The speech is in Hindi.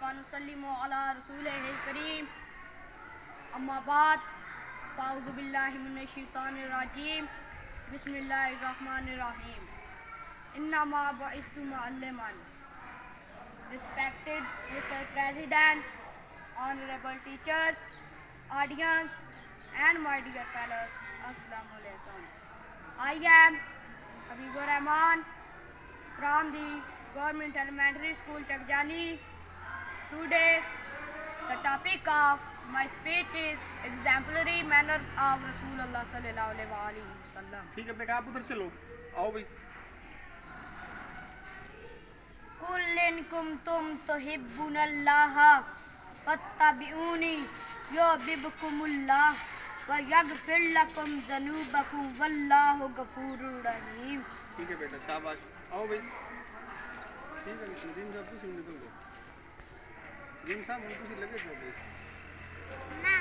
वनुसल्लिमु अला रसूलिहिल करीम अम्मा बाद फाउज़ु बिल्लाहि मिनश शैतानिर रजीम बिस्मिल्लाहिर रहमानिर रहीम इन्नमा बुइस्तु मुअल्लिमन। Respected Mr. President, honorable teachers, audience and my dear fellows, Assalamu alaikum. I am Habibur Rahman from the Government Elementary School Chakjani. Today the topic of my speech is exemplary manners of Rasulullah sallallahu alaihi wasallam. ठीक है बेटा, आप उधर चलो, आओ भाई। कुल इन कुंतुम तुहिब्बुनल्लाह फत्तबिऊनी युहिब्बुकुमुल्लाह व यगफिर लकुम ज़ुनूबकुम वल्लाहु गफूरुर रहीम। ठीक है बेटा, शाबाश, आओ भाई। ठीक है नदीम साहब, तुम निकल गए। नदीम साहब, हम तुझे लगे थे भाई। ना